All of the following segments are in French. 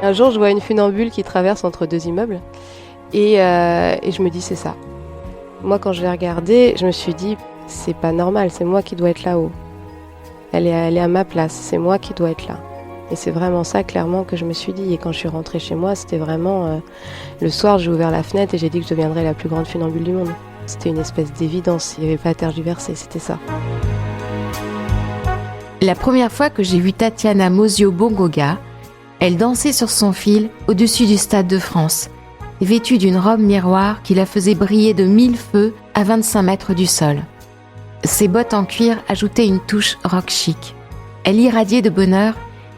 Un jour, je vois une funambule qui traverse entre deux immeubles et je me dis c'est ça. Moi, quand je l'ai regardée, je me suis dit c'est pas normal, c'est moi qui dois être là-haut. Elle est à ma place, c'est moi qui dois être là. Et c'est vraiment ça, clairement, que je me suis dit. Et quand je suis rentrée chez moi, c'était vraiment... le soir, j'ai ouvert la fenêtre et j'ai dit que je deviendrais la plus grande funambule du monde. C'était une espèce d'évidence, il n'y avait pas à tergiverser, c'était ça. La première fois que j'ai vu Tatiana Mosio-Bongoga, elle dansait sur son fil au-dessus du Stade de France, vêtue d'une robe miroir qui la faisait briller de 1000 feux à 25 mètres du sol. Ses bottes en cuir ajoutaient une touche rock chic. Elle irradiait de bonheur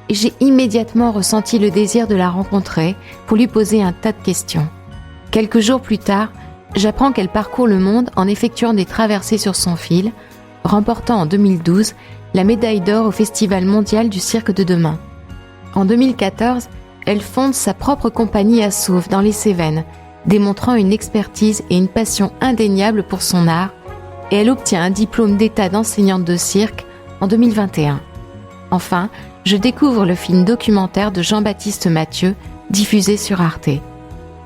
et j'ai immédiatement ressenti le désir de la rencontrer pour lui poser un tas de questions. Quelques jours plus tard, j'apprends qu'elle parcourt le monde en effectuant des traversées sur son fil, remportant en 2012 la médaille d'or au Festival mondial du cirque de demain. En 2014, elle fonde sa propre compagnie à Sauve dans les Cévennes, démontrant une expertise et une passion indéniables pour son art, et elle obtient un diplôme d'état d'enseignante de cirque en 2021. Enfin, je découvre le film documentaire de Jean-Baptiste Mathieu, diffusé sur Arte.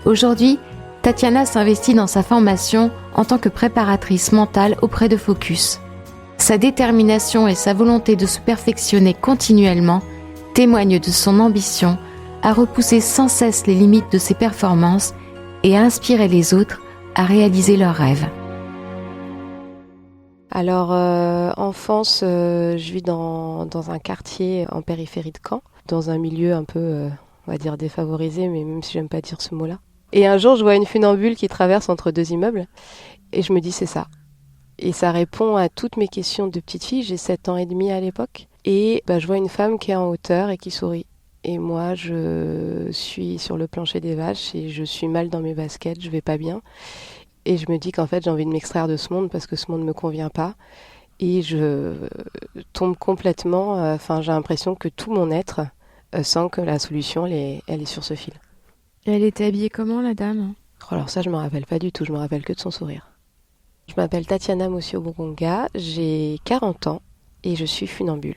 Aujourd'hui, Tatiana s'investit dans sa formation en tant que préparatrice mentale auprès de Focus. Sa détermination et sa volonté de se perfectionner continuellement témoignent de son ambition à repousser sans cesse les limites de ses performances et à inspirer les autres à réaliser leurs rêves. Alors, enfance, je vis dans un quartier en périphérie de Caen, dans un milieu un peu, on va dire, défavorisé, mais même si j'aime pas dire ce mot-là. Et un jour, je vois une funambule qui traverse entre deux immeubles, et je me dis c'est ça. Et ça répond à toutes mes questions de petite fille, j'ai 7 ans et demi à l'époque, et je vois une femme qui est en hauteur et qui sourit. Et moi, je suis sur le plancher des vaches et je suis mal dans mes baskets, je vais pas bien. Et je me dis qu'en fait, j'ai envie de m'extraire de ce monde parce que ce monde ne me convient pas. Et je tombe complètement, j'ai l'impression que tout mon être sent que la solution, elle est sur ce fil. Et elle était habillée comment, la dame ? Alors ça, je me rappelle pas du tout, je me rappelle que de son sourire. Je m'appelle Tatiana Mosio-Bongoga, j'ai 40 ans et je suis funambule.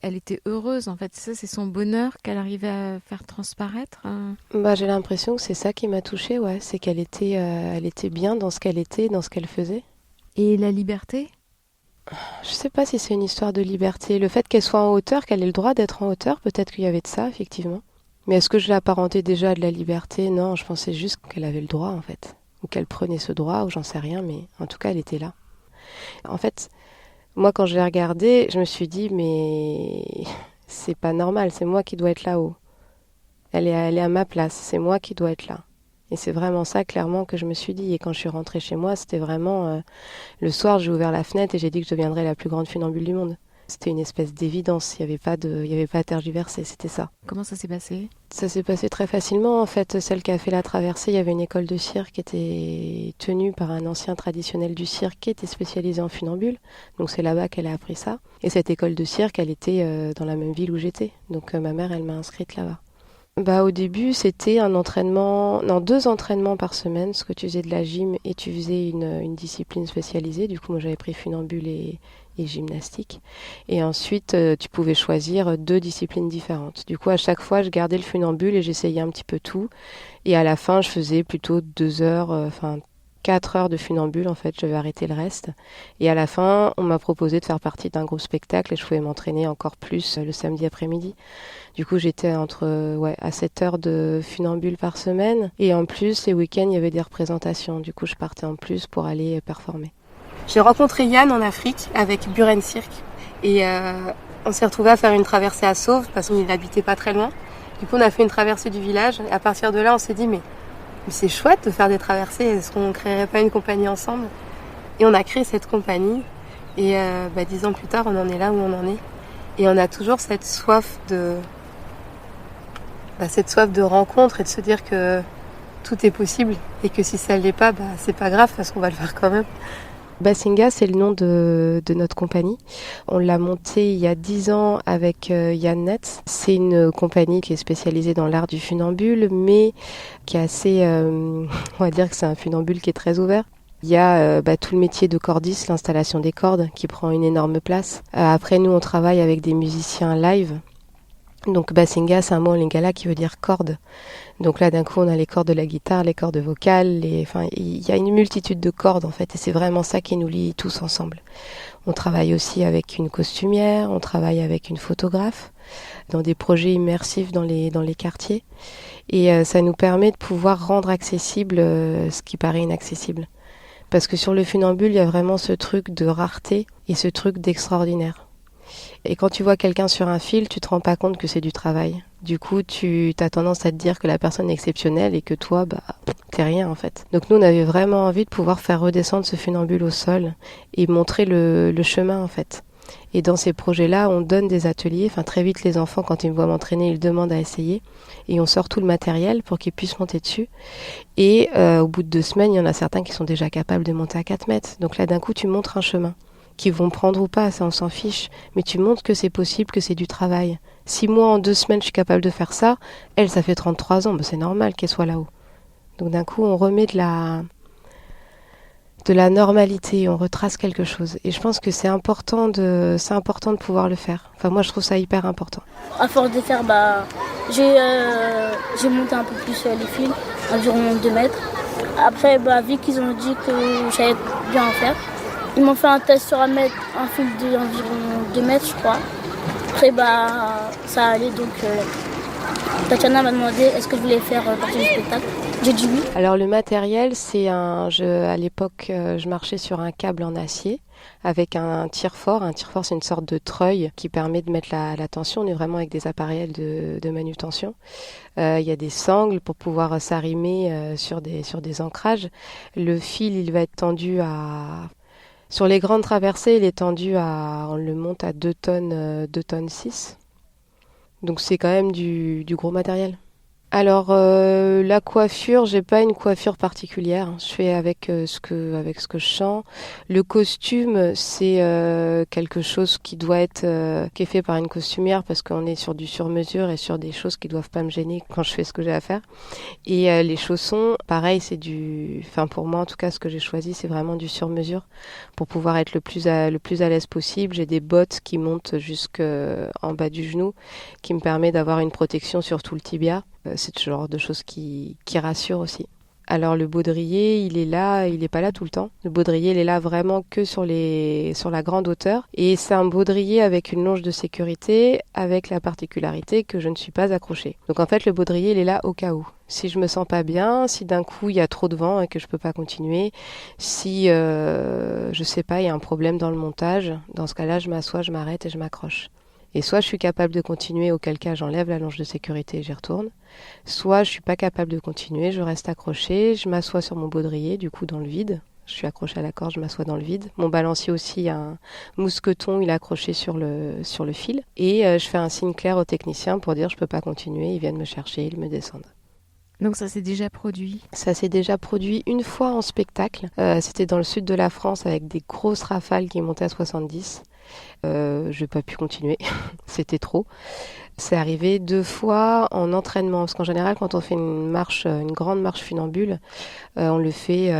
Elle était heureuse, en fait. Ça, c'est son bonheur qu'elle arrivait à faire transparaître. J'ai l'impression que c'est ça qui m'a touchée, ouais. C'est qu'elle était, elle était bien dans ce qu'elle était, dans ce qu'elle faisait. Et la liberté ? Je sais pas si c'est une histoire de liberté. Le fait qu'elle soit en hauteur, qu'elle ait le droit d'être en hauteur, peut-être qu'il y avait de ça, effectivement. Mais est-ce que je l'apparentais déjà à de la liberté ? Non, je pensais juste qu'elle avait le droit, en fait. Ou qu'elle prenait ce droit, ou j'en sais rien, mais en tout cas, elle était là. En fait, moi, quand je l'ai regardée, je me suis dit, mais c'est pas normal, c'est moi qui dois être là-haut. Elle est à ma place, c'est moi qui dois être là. Et c'est vraiment ça, clairement, que je me suis dit. Et quand je suis rentrée chez moi, c'était vraiment... le soir, j'ai ouvert la fenêtre et j'ai dit que je deviendrais la plus grande funambule du monde. C'était une espèce d'évidence, il n'y avait pas à tergiverser, c'était ça. Comment ça s'est passé ? Ça s'est passé très facilement, en fait. Celle qui a fait la traversée, il y avait une école de cirque qui était tenue par un ancien traditionnel du cirque qui était spécialisé en funambule. Donc c'est là-bas qu'elle a appris ça. Et cette école de cirque, elle était dans la même ville où j'étais. Donc ma mère, elle m'a inscrite là-bas. Au début, c'était 2 entraînements par semaine, parce que tu faisais de la gym et tu faisais une discipline spécialisée. Du coup, moi, j'avais pris funambule et gymnastique. Et ensuite, tu pouvais choisir 2 disciplines différentes. Du coup, à chaque fois, je gardais le funambule et j'essayais un petit peu tout. Et à la fin, je faisais plutôt 2 heures, 4 heures de funambule, en fait, j'avais arrêté le reste. Et à la fin, on m'a proposé de faire partie d'un groupe spectacle et je pouvais m'entraîner encore plus le samedi après-midi. Du coup, j'étais à 7 heures de funambule par semaine. Et en plus, les week-ends, il y avait des représentations. Du coup, je partais en plus pour aller performer. J'ai rencontré Yann en Afrique avec Buren Cirque. Et on s'est retrouvés à faire une traversée à Sauve parce qu'il n'habitait pas très loin. Du coup, on a fait une traversée du village. Et à partir de là, on s'est dit, mais c'est chouette de faire des traversées. Est-ce qu'on ne créerait pas une compagnie ensemble ? Et on a créé cette compagnie. Et 10 ans plus tard, on en est là où on en est. Et on a toujours cette soif de rencontre et de se dire que tout est possible. Et que si ça ne l'est pas, c'est pas grave parce qu'on va le faire quand même. Basinga, c'est le nom de notre compagnie. On l'a montée il y a 10 ans avec Yann Netz. C'est une compagnie qui est spécialisée dans l'art du funambule, mais qui est assez... on va dire que c'est un funambule qui est très ouvert. Il y a tout le métier de cordiste, l'installation des cordes, qui prend une énorme place. Après, nous, on travaille avec des musiciens live. Donc basinga, c'est un mot en lingala qui veut dire corde. Donc là, d'un coup, on a les cordes de la guitare, les cordes vocales, il y a une multitude de cordes en fait, et c'est vraiment ça qui nous lie tous ensemble. On travaille aussi avec une costumière, on travaille avec une photographe, dans des projets immersifs dans les quartiers, et ça nous permet de pouvoir rendre accessible ce qui paraît inaccessible. Parce que sur le funambule, il y a vraiment ce truc de rareté et ce truc d'extraordinaire. Et quand tu vois quelqu'un sur un fil, tu te rends pas compte que c'est du travail. Du coup, tu as tendance à te dire que la personne est exceptionnelle et que toi, t'es rien en fait. Donc nous, on avait vraiment envie de pouvoir faire redescendre ce funambule au sol et montrer le chemin en fait. Et dans ces projets-là, on donne des ateliers. Enfin, très vite, les enfants, quand ils me voient m'entraîner, ils demandent à essayer. Et on sort tout le matériel pour qu'ils puissent monter dessus. Et au bout de 2 semaines, il y en a certains qui sont déjà capables de monter à 4 mètres. Donc là, d'un coup, tu montres un chemin. Qu'ils vont prendre ou pas, ça on s'en fiche, mais tu montres que c'est possible, que c'est du travail. Si moi en 2 semaines je suis capable de faire ça, elle ça fait 33 ans, c'est normal qu'elle soit là-haut. Donc d'un coup on remet de la normalité, on retrace quelque chose. Et je pense que c'est important de pouvoir le faire. Enfin moi je trouve ça hyper important. À force de faire, j'ai monté un peu plus les fils, environ 2 mètres. Après, vu qu'ils ont dit que j'allais bien en faire, ils m'ont fait un test sur un fil d'environ 2 mètres, je crois. Après, ça allait. Donc, Tatiana m'a demandé est-ce que je voulais faire partie du spectacle. J'ai dit oui. Alors, le matériel, c'est à l'époque, je marchais sur un câble en acier avec un tire-fort. Un tire-fort, c'est une sorte de treuil qui permet de mettre la tension. On est vraiment avec des appareils de manutention. Il y a des sangles pour pouvoir s'arrimer sur des ancrages. Le fil, il va être tendu à... Sur les grandes traversées, il est tendu on le monte à 2 tonnes 6. Donc c'est quand même du gros matériel. Alors la coiffure, j'ai pas une coiffure particulière. Je fais avec ce que je sens. Le costume, c'est quelque chose qui doit être qui est fait par une costumière parce qu'on est sur du sur-mesure et sur des choses qui doivent pas me gêner quand je fais ce que j'ai à faire. Et les chaussons, pareil, pour moi en tout cas, ce que j'ai choisi, c'est vraiment du sur-mesure pour pouvoir être le plus à l'aise possible. J'ai des bottes qui montent jusqu'en bas du genou, qui me permet d'avoir une protection sur tout le tibia. C'est ce genre de choses qui rassure aussi. Alors le baudrier, il est là, il n'est pas là tout le temps. Le baudrier, il est là vraiment que sur la grande hauteur. Et c'est un baudrier avec une longe de sécurité, avec la particularité que je ne suis pas accrochée. Donc en fait, le baudrier, il est là au cas où. Si je me sens pas bien, si d'un coup il y a trop de vent et que je peux pas continuer, si je sais pas, il y a un problème dans le montage, dans ce cas-là, je m'assois, je m'arrête et je m'accroche. Et soit je suis capable de continuer, auquel cas j'enlève la longe de sécurité et j'y retourne. Soit je suis pas capable de continuer, je reste accrochée, je m'assois sur mon baudrier, du coup dans le vide. Je suis accrochée à la corde, je m'assois dans le vide. Mon balancier aussi, un mousqueton, il est accroché sur le fil. Et je fais un signe clair au technicien pour dire je peux pas continuer, ils viennent me chercher, ils me descendent. Donc ça s'est déjà produit? Ça s'est déjà produit une fois en spectacle. C'était dans le sud de la France avec des grosses rafales qui montaient à 70. Je n'ai pas pu continuer, c'était trop. C'est arrivé 2 fois en entraînement, parce qu'en général, quand on fait une grande marche funambule, on le fait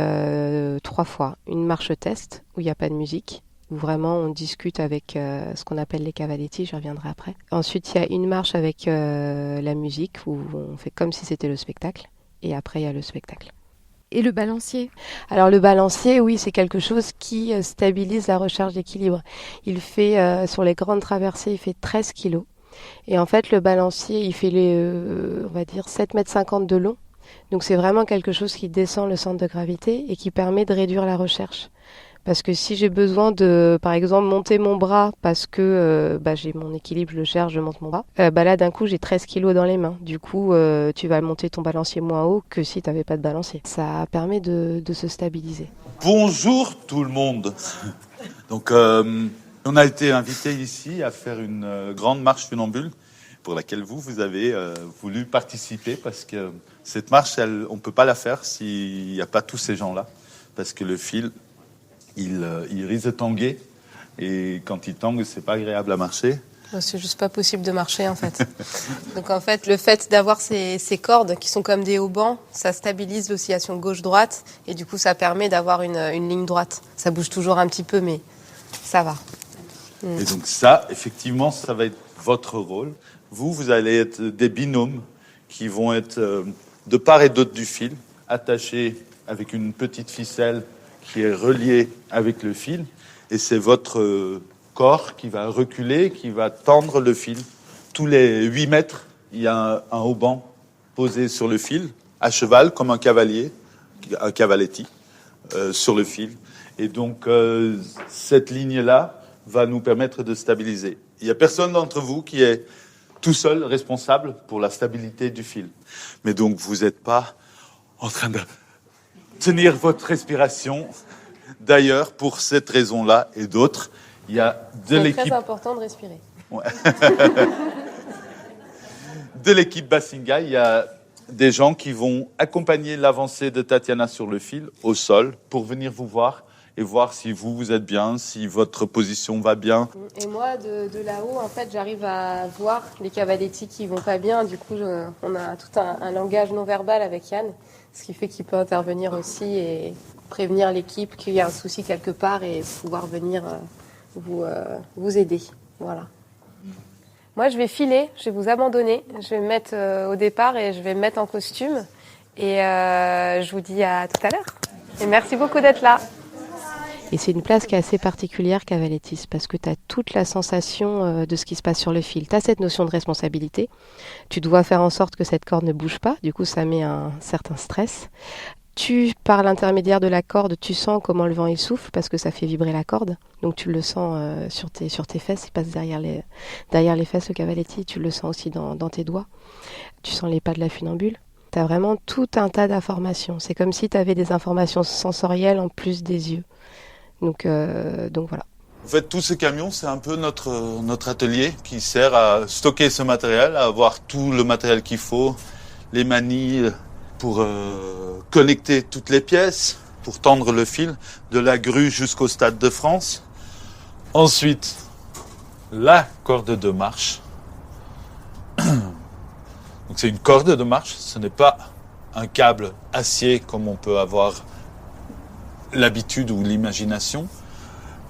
3 fois. Une marche test, où il n'y a pas de musique, où vraiment on discute avec ce qu'on appelle les cavaletti, j'y reviendrai après. Ensuite, il y a une marche avec la musique, où on fait comme si c'était le spectacle, et après il y a le spectacle. Et le balancier? Alors le balancier, oui, c'est quelque chose qui stabilise la recherche d'équilibre. Il fait, sur les grandes traversées, il fait 13 kilos. Et en fait, le balancier, il fait on va dire 7,50 m de long. Donc c'est vraiment quelque chose qui descend le centre de gravité et qui permet de réduire la recherche. Parce que si j'ai besoin de, par exemple, monter mon bras parce que j'ai mon équilibre, je le cherche, je monte mon bras, là d'un coup j'ai 13 kilos dans les mains. Du coup, tu vas monter ton balancier moins haut que si tu n'avais pas de balancier. Ça permet de se stabiliser. Bonjour tout le monde. Donc on a été invité ici à faire une grande marche funambule pour laquelle vous avez voulu participer parce que cette marche, on ne peut pas la faire s'il n'y a pas tous ces gens-là. Parce que le fil... Il risque de tanguer et quand il tangue, c'est pas agréable à marcher. C'est juste pas possible de marcher en fait. Donc en fait, le fait d'avoir ces cordes qui sont comme des haubans, ça stabilise l'oscillation gauche-droite et du coup ça permet d'avoir une ligne droite. Ça bouge toujours un petit peu mais ça va. Et donc ça, effectivement, ça va être votre rôle. Vous allez être des binômes qui vont être de part et d'autre du fil, attachés avec une petite ficelle qui est reliée avec le fil. Et c'est votre corps qui va reculer, qui va tendre le fil. Tous les 8 mètres, il y a un haubans posé sur le fil, à cheval, comme un cavalier, un cavaletti, sur le fil. Et donc, cette ligne-là va nous permettre de stabiliser. Il n'y a personne d'entre vous qui est tout seul responsable pour la stabilité du fil. Mais donc, vous n'êtes pas en train de tenir votre respiration. D'ailleurs, pour cette raison-là et d'autres, il y a de l'équipe... C'est très important de respirer. Ouais. De l'équipe Basinga, il y a des gens qui vont accompagner l'avancée de Tatiana sur le fil, au sol, pour venir vous voir et voir si vous êtes bien, si votre position va bien. Et moi, de là-haut, en fait, j'arrive à voir les cavaletti qui vont pas bien. Du coup, on a tout un langage non-verbal avec Yann, ce qui fait qu'il peut intervenir aussi et prévenir l'équipe qu'il y a un souci quelque part et pouvoir venir vous aider. Voilà. Moi, je vais filer, je vais vous abandonner, je vais me mettre au départ et je vais me mettre en costume. Et je vous dis à tout à l'heure. Et merci beaucoup d'être là. Et c'est une place qui est assez particulière, Cavalettis, parce que tu as toute la sensation de ce qui se passe sur le fil. Tu as cette notion de responsabilité. Tu dois faire en sorte que cette corde ne bouge pas. Du coup, ça met un certain stress. Par l'intermédiaire de la corde, tu sens comment le vent il souffle, parce que ça fait vibrer la corde. Donc tu le sens sur tes fesses, il passe derrière les fesses, le cavaletti. Tu le sens aussi dans tes doigts. Tu sens les pas de la funambule. Tu as vraiment tout un tas d'informations. C'est comme si tu avais des informations sensorielles en plus des yeux. Donc voilà. En fait, tous ces camions, c'est un peu notre atelier qui sert à stocker ce matériel, à avoir tout le matériel qu'il faut, les manilles pour connecter toutes les pièces, pour tendre le fil de la grue jusqu'au Stade de France. Ensuite, la corde de marche. Donc c'est une corde de marche, ce n'est pas un câble acier comme on peut avoir l'habitude ou l'imagination.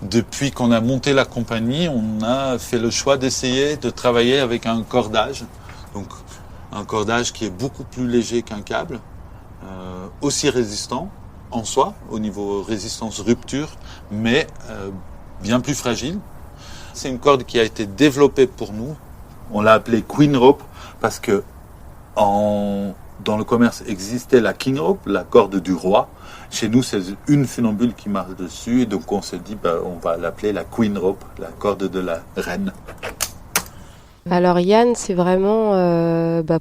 Depuis qu'on a monté la compagnie, on a fait le choix d'essayer de travailler avec un cordage. Donc un cordage qui est beaucoup plus léger qu'un câble, aussi résistant en soi, au niveau résistance rupture, mais bien plus fragile. C'est une corde qui a été développée pour nous. On l'a appelée Queen Rope parce que dans le commerce existait la King Rope, la corde du roi. Chez nous, c'est une funambule qui marche dessus, et donc on se dit, on va l'appeler la Queen Rope, la corde de la reine. Alors Yann, c'est vraiment,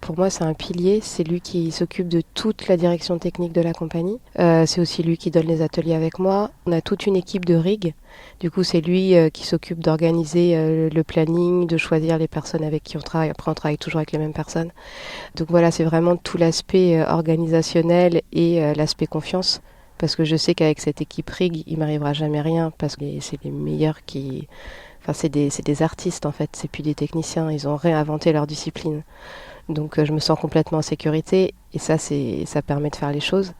pour moi, c'est un pilier. C'est lui qui s'occupe de toute la direction technique de la compagnie. C'est aussi lui qui donne les ateliers avec moi. On a toute une équipe de rig. Du coup, c'est lui qui s'occupe d'organiser le planning, de choisir les personnes avec qui on travaille. Après, on travaille toujours avec les mêmes personnes. Donc voilà, c'est vraiment tout l'aspect organisationnel et l'aspect confiance. Parce que je sais qu'avec cette équipe rig, il m'arrivera jamais rien, parce que c'est les meilleurs qui... Enfin, c'est des artistes en fait, c'est plus des techniciens, ils ont réinventé leur discipline. Donc je me sens complètement en sécurité et ça permet de faire les choses.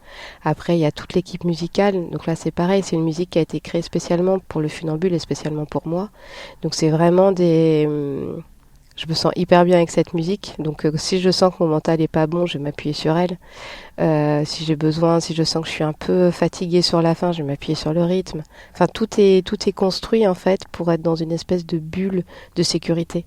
Après, il y a toute l'équipe musicale, donc là c'est pareil, c'est une musique qui a été créée spécialement pour le funambule et spécialement pour moi. Donc c'est vraiment je me sens hyper bien avec cette musique, donc si je sens que mon mental est pas bon, je vais m'appuyer sur elle. Si j'ai besoin, si je sens que je suis un peu fatiguée sur la fin, je vais m'appuyer sur le rythme. Enfin, tout est construit en fait pour être dans une espèce de bulle de sécurité.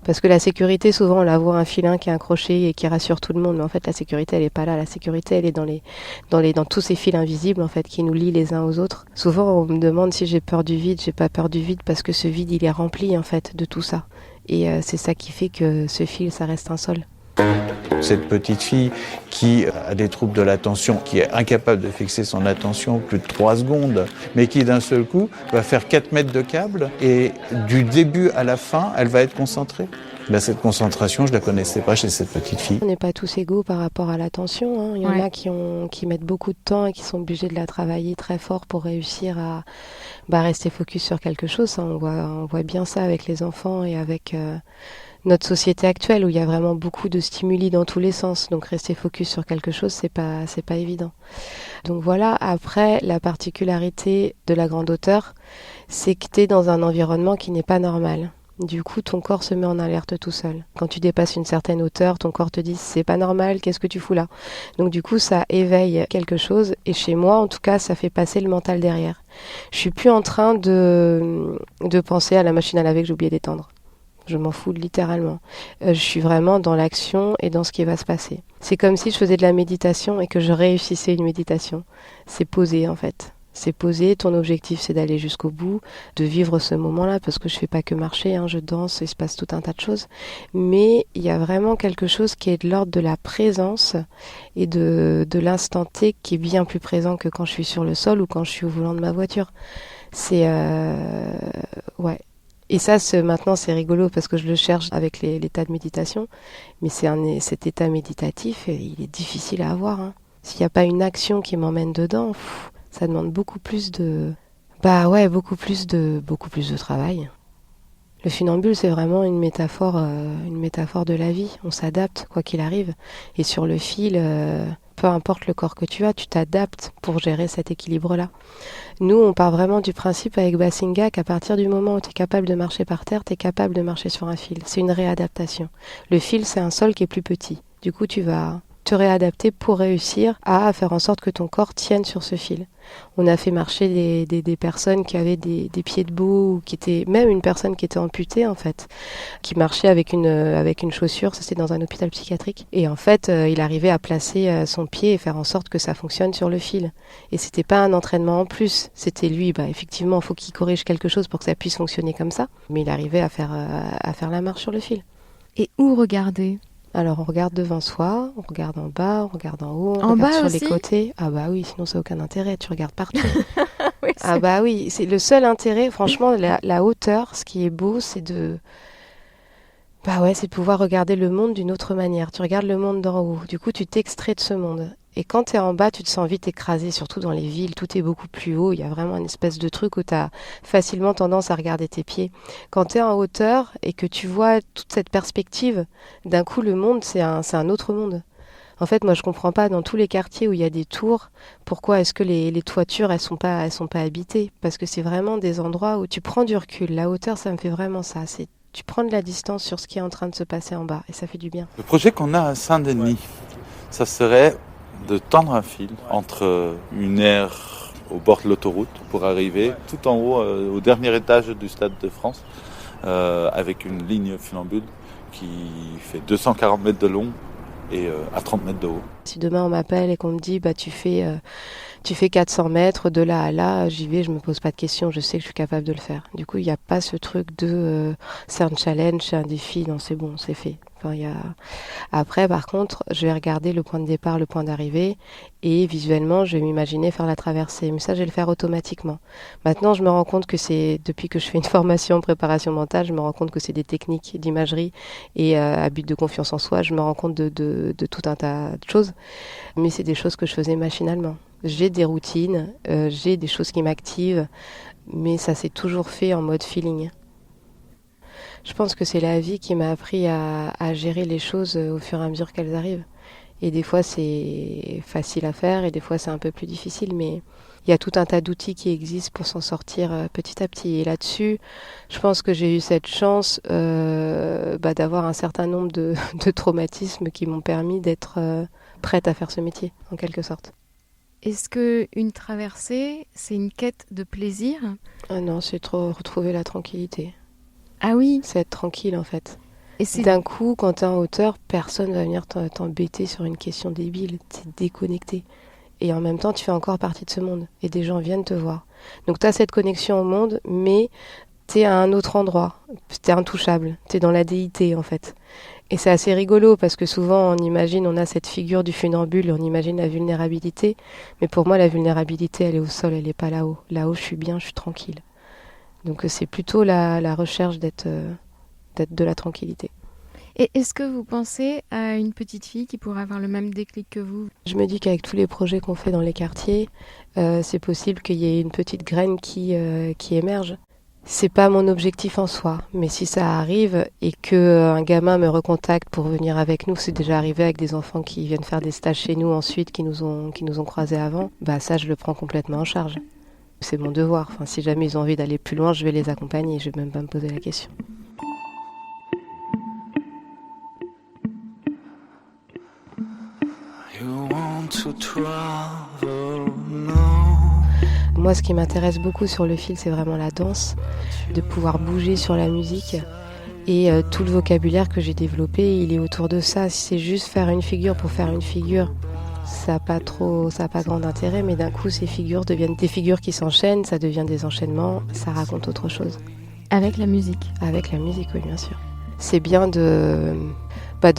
Parce que la sécurité, souvent, on la voit un filin qui est accroché et qui rassure tout le monde, mais en fait, la sécurité, elle est pas là. La sécurité, elle est dans tous ces fils invisibles en fait qui nous lient les uns aux autres. Souvent, on me demande si j'ai peur du vide. J'ai pas peur du vide parce que ce vide, il est rempli en fait de tout ça. Et c'est ça qui fait que ce fil, ça reste un sol. Cette petite fille qui a des troubles de l'attention, qui est incapable de fixer son attention plus de 3 secondes, mais qui d'un seul coup va faire 4 mètres de câble et du début à la fin, elle va être concentrée. Cette concentration, je ne la connaissais pas chez cette petite fille. On n'est pas tous égaux par rapport à l'attention. Hein. Il y en a qui mettent beaucoup de temps et qui sont obligés de la travailler très fort pour réussir à rester focus sur quelque chose. On voit bien ça avec les enfants et avec notre société actuelle où il y a vraiment beaucoup de stimuli dans tous les sens. Donc rester focus sur quelque chose, c'est pas évident. Donc voilà, après, la particularité de la grande hauteur, c'est que tu es dans un environnement qui n'est pas normal. Du coup, ton corps se met en alerte tout seul. Quand tu dépasses une certaine hauteur, ton corps te dit « c'est pas normal, qu'est-ce que tu fous là ?» Donc du coup, ça éveille quelque chose et chez moi, en tout cas, ça fait passer le mental derrière. Je suis plus en train de penser à la machine à laver que j'ai oublié d'éteindre. Je m'en fous littéralement. Je suis vraiment dans l'action et dans ce qui va se passer. C'est comme si je faisais de la méditation et que je réussissais une méditation. C'est posé en fait. C'est posé, ton objectif c'est d'aller jusqu'au bout, de vivre ce moment-là, parce que je fais pas que marcher, je danse, il se passe tout un tas de choses. Mais il y a vraiment quelque chose qui est de l'ordre de la présence et de l'instant T qui est bien plus présent que quand je suis sur le sol ou quand je suis au volant de ma voiture. C'est... ouais. Et ça, maintenant, c'est rigolo parce que je le cherche avec l'état de méditation. Mais cet état méditatif, il est difficile à avoir. S'il n'y a pas une action qui m'emmène dedans, ça demande beaucoup plus de travail. Le funambule, c'est vraiment une métaphore de la vie. On s'adapte, quoi qu'il arrive. Et sur le fil, peu importe le corps que tu as, tu t'adaptes pour gérer cet équilibre-là. Nous, on part vraiment du principe avec Basinga qu'à partir du moment où tu es capable de marcher par terre, tu es capable de marcher sur un fil. C'est une réadaptation. Le fil, c'est un sol qui est plus petit. Du coup, tu vas te réadapter pour réussir à faire en sorte que ton corps tienne sur ce fil. On a fait marcher des personnes qui avaient des pieds de bout, ou qui étaient même une personne qui était amputée en fait, qui marchait avec une chaussure, ça c'était dans un hôpital psychiatrique. Et en fait, il arrivait à placer son pied et faire en sorte que ça fonctionne sur le fil. Et c'était pas un entraînement en plus, c'était lui, effectivement, il faut qu'il corrige quelque chose pour que ça puisse fonctionner comme ça, mais il arrivait à faire la marche sur le fil. Et où regarder ? Alors on regarde devant soi, on regarde en bas, on regarde en haut, on en regarde bas sur aussi les côtés. Ah bah oui, sinon ça n'a aucun intérêt, tu regardes partout. Oui, ah bah oui, c'est le seul intérêt, franchement, la hauteur, ce qui est beau, c'est de pouvoir regarder le monde d'une autre manière. Tu regardes le monde d'en haut, du coup tu t'extrais de ce monde. Et quand tu es en bas, tu te sens vite écrasé, surtout dans les villes, tout est beaucoup plus haut, il y a vraiment une espèce de truc où tu as facilement tendance à regarder tes pieds. Quand tu es en hauteur et que tu vois toute cette perspective, d'un coup le monde, c'est un autre monde. En fait, moi je comprends pas, dans tous les quartiers où il y a des tours, pourquoi est-ce que les toitures, elles sont pas habitées ? Parce que c'est vraiment des endroits où tu prends du recul. La hauteur, ça me fait vraiment ça, tu prends de la distance sur ce qui est en train de se passer en bas et ça fait du bien. Le projet qu'on a à Saint-Denis, ça serait de tendre un fil entre une aire au bord de l'autoroute pour arriver tout en haut, au dernier étage du Stade de France, avec une ligne funambule qui fait 240 mètres de long et à 30 mètres de haut. Si demain on m'appelle et qu'on me dit tu fais 400 mètres de là à là, j'y vais, je me pose pas de questions, je sais que je suis capable de le faire. Du coup, il n'y a pas ce truc de c'est un challenge, c'est un défi, non c'est bon, c'est fait. Après, par contre, je vais regarder le point de départ, le point d'arrivée, et visuellement, je vais m'imaginer faire la traversée. Mais ça, je vais le faire automatiquement. Maintenant, je me rends compte que depuis que je fais une formation en préparation mentale, je me rends compte que c'est des techniques d'imagerie et à but de confiance en soi, je me rends compte de tout un tas de choses. Mais c'est des choses que je faisais machinalement. J'ai des routines, j'ai des choses qui m'activent, mais ça s'est toujours fait en mode feeling. Je pense que c'est la vie qui m'a appris à gérer les choses au fur et à mesure qu'elles arrivent. Et des fois, c'est facile à faire et des fois, c'est un peu plus difficile. Mais il y a tout un tas d'outils qui existent pour s'en sortir petit à petit. Et là-dessus, je pense que j'ai eu cette chance d'avoir un certain nombre de traumatismes qui m'ont permis d'être prête à faire ce métier, en quelque sorte. Est-ce qu'une traversée, c'est une quête de plaisir ? Ah non, c'est retrouver la tranquillité. Ah oui. C'est être tranquille en fait. Et c'est... D'un coup, quand t'es en hauteur, personne va venir t'embêter sur une question débile. T'es déconnecté. Et en même temps, tu fais encore partie de ce monde. Et des gens viennent te voir. Donc t'as cette connexion au monde, mais t'es à un autre endroit. T'es intouchable. T'es dans la déité en fait. Et c'est assez rigolo parce que souvent on a cette figure du funambule, on imagine la vulnérabilité. Mais pour moi, la vulnérabilité, elle est au sol, elle est pas là-haut. Là-haut, je suis bien, je suis tranquille. Donc c'est plutôt la recherche d'être de la tranquillité. Et est-ce que vous pensez à une petite fille qui pourrait avoir le même déclic que vous ? Je me dis qu'avec tous les projets qu'on fait dans les quartiers, c'est possible qu'il y ait une petite graine qui émerge. C'est pas mon objectif en soi, mais si ça arrive et que un gamin me recontacte pour venir avec nous, c'est déjà arrivé avec des enfants qui viennent faire des stages chez nous ensuite, qui nous ont croisés avant, bah ça je le prends complètement en charge. C'est mon devoir. Enfin, si jamais ils ont envie d'aller plus loin, je vais les accompagner. Je vais même pas me poser la question. Moi, ce qui m'intéresse beaucoup sur le fil, c'est vraiment la danse, de pouvoir bouger sur la musique. Et tout le vocabulaire que j'ai développé, il est autour de ça. Si c'est juste faire une figure pour faire une figure, ça n'a pas grand intérêt. Mais d'un coup, ces figures deviennent des figures qui s'enchaînent, ça devient des enchaînements, ça raconte autre chose. Avec la musique. Avec la musique, oui, bien sûr. C'est bien de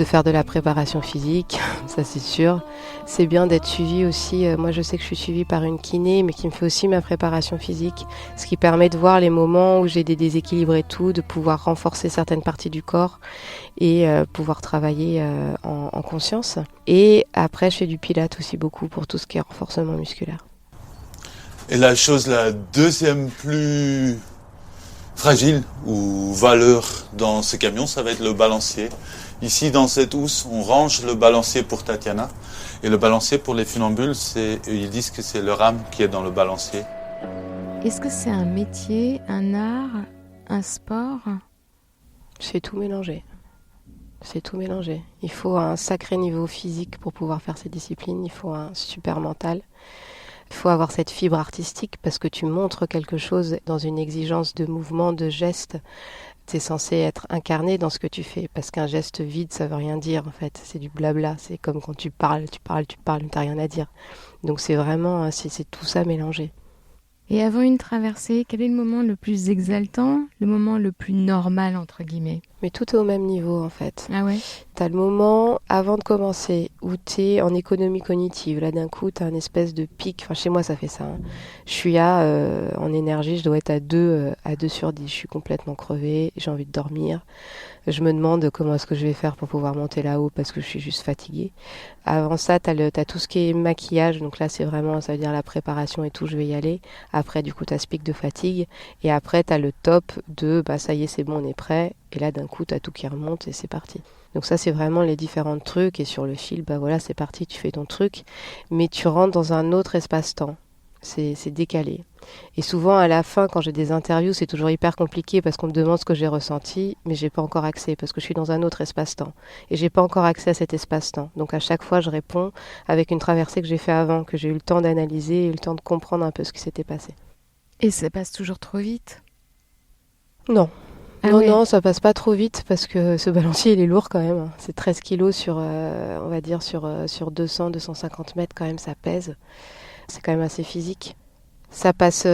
faire de la préparation physique, ça c'est sûr. C'est bien d'être suivi aussi. Moi, je sais que je suis suivie par une kiné, mais qui me fait aussi ma préparation physique, ce qui permet de voir les moments où j'ai des déséquilibres et tout, de pouvoir renforcer certaines parties du corps et pouvoir travailler en conscience. Et après, je fais du pilates aussi beaucoup pour tout ce qui est renforcement musculaire. Et la deuxième plus fragile ou valeur dans ce camion, ça va être le balancier. Ici, dans cette housse, on range le balancier pour Tatiana. Et le balancier pour les funambules, ils disent que c'est leur âme qui est dans le balancier. Est-ce que c'est un métier, un art, un sport ? C'est tout mélangé. C'est tout mélangé. Il faut un sacré niveau physique pour pouvoir faire ces disciplines. Il faut un super mental. Il faut avoir cette fibre artistique parce que tu montres quelque chose dans une exigence de mouvement, de geste. Tu es censé être incarné dans ce que tu fais parce qu'un geste vide, ça veut rien dire en fait. C'est du blabla. C'est comme quand tu parles, mais t'as rien à dire. Donc c'est vraiment, c'est tout ça mélangé. Et avant une traversée, quel est le moment le plus exaltant, le moment le plus normal entre guillemets ? Mais tout est au même niveau en fait. Ah ouais ? T'as le moment avant de commencer où t'es en économie cognitive. Là d'un coup t'as une espèce de pic. Enfin chez moi ça fait ça. Hein. Je suis en énergie, je dois être à 2 sur 10. Je suis complètement crevée, j'ai envie de dormir. Je me demande comment est-ce que je vais faire pour pouvoir monter là-haut parce que je suis juste fatiguée. Avant ça, t'as tout ce qui est maquillage. Donc là, c'est vraiment, ça veut dire la préparation et tout, je vais y aller. Après, du coup, t'as ce pic de fatigue. Et après, t'as le top de, ça y est, c'est bon, on est prêt. Et là, d'un coup, t'as tout qui remonte et c'est parti. Donc ça, c'est vraiment les différents trucs. Et sur le fil, voilà, c'est parti, tu fais ton truc. Mais tu rentres dans un autre espace-temps. C'est décalé. Et souvent, à la fin, quand j'ai des interviews, c'est toujours hyper compliqué parce qu'on me demande ce que j'ai ressenti, mais j'ai pas encore accès parce que je suis dans un autre espace-temps. Et j'ai pas encore accès à cet espace-temps. Donc à chaque fois, je réponds avec une traversée que j'ai fait avant, que j'ai eu le temps d'analyser, eu le temps de comprendre un peu ce qui s'était passé. Et ça passe toujours trop vite ? Non. Non, ça passe pas trop vite parce que ce balancier, il est lourd quand même. C'est 13 kilos sur, on va dire, sur 200, 250 mètres quand même, ça pèse. C'est quand même assez physique. Ça passe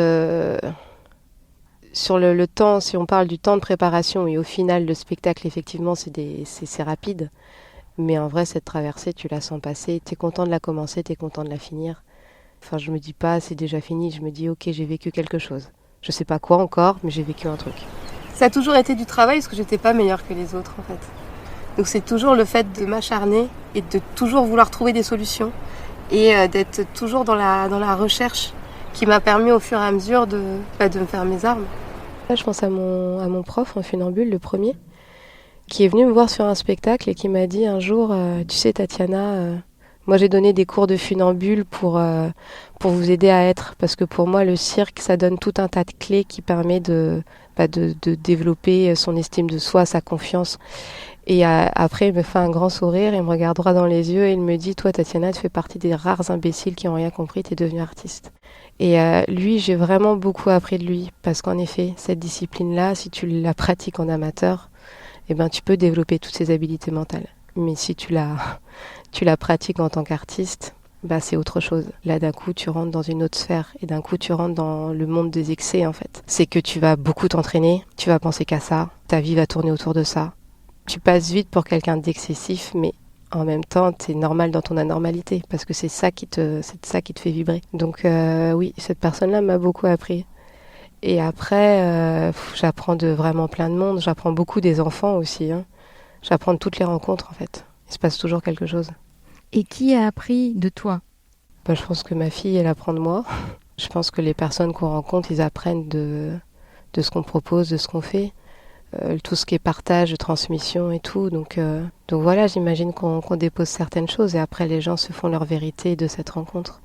sur le temps, si on parle du temps de préparation, et au final, le spectacle, effectivement, c'est rapide. Mais en vrai, cette traversée, tu la sens passer. T'es content de la commencer, t'es content de la finir. Enfin, je me dis pas, c'est déjà fini. Je me dis, ok, j'ai vécu quelque chose. Je sais pas quoi encore, mais j'ai vécu un truc. Ça a toujours été du travail parce que j'étais pas meilleure que les autres, en fait. Donc c'est toujours le fait de m'acharner et de toujours vouloir trouver des solutions. Et d'être toujours dans la recherche qui m'a permis au fur et à mesure de me faire mes armes. Là, je pense à mon prof en funambule, le premier, qui est venu me voir sur un spectacle et qui m'a dit un jour, tu sais Tatiana, moi j'ai donné des cours de funambule pour vous aider à être, parce que pour moi le cirque, ça donne tout un tas de clés qui permet de développer son estime de soi, sa confiance. Et après, il me fait un grand sourire, il me regarde droit dans les yeux et il me dit, toi Tatiana, tu fais partie des rares imbéciles qui n'ont rien compris, tu es devenue artiste. Et lui, j'ai vraiment beaucoup appris de lui, parce qu'en effet, cette discipline-là, si tu la pratiques en amateur, tu peux développer toutes ces habiletés mentales. Mais si tu la pratiques en tant qu'artiste, c'est autre chose. Là, d'un coup, tu rentres dans une autre sphère et d'un coup, tu rentres dans le monde des excès, en fait. C'est que tu vas beaucoup t'entraîner, tu vas penser qu'à ça, ta vie va tourner autour de ça. Tu passes vite pour quelqu'un d'excessif, mais en même temps, t'es normal dans ton anormalité, parce que c'est ça qui te fait vibrer. Donc oui, cette personne-là m'a beaucoup appris. Et après, j'apprends de vraiment plein de monde. J'apprends beaucoup des enfants aussi. Hein. J'apprends de toutes les rencontres, en fait. Il se passe toujours quelque chose. Et qui a appris de toi ? Je pense que ma fille, elle apprend de moi. Je pense que les personnes qu'on rencontre, ils apprennent de de ce qu'on propose, de ce qu'on fait. Tout ce qui est partage, transmission et tout. Donc voilà, j'imagine qu'on dépose certaines choses et après les gens se font leur vérité de cette rencontre.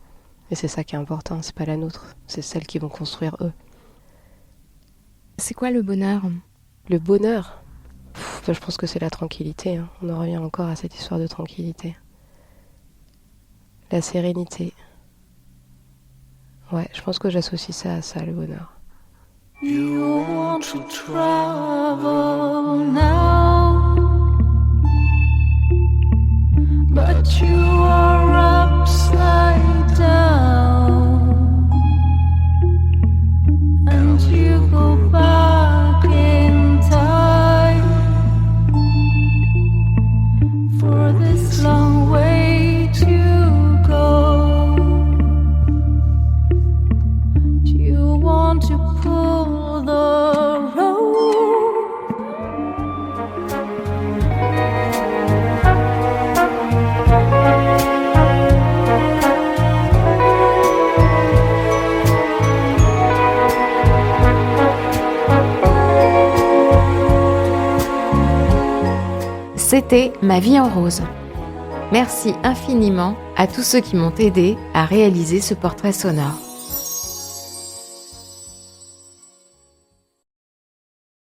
Et c'est ça qui est important, c'est pas la nôtre, c'est celle qu'ils vont construire eux. C'est quoi le bonheur ? Le bonheur, je pense que c'est la tranquillité. Hein. On en revient encore à cette histoire de tranquillité. La sérénité. Ouais, je pense que j'associe ça à ça, le bonheur. You want to travel now, but you are upside down, and you go back in time for this long way to go. You want to pull the rope. C'était Ma vie en rose. Merci infiniment à tous ceux qui m'ont aidé à réaliser ce portrait sonore.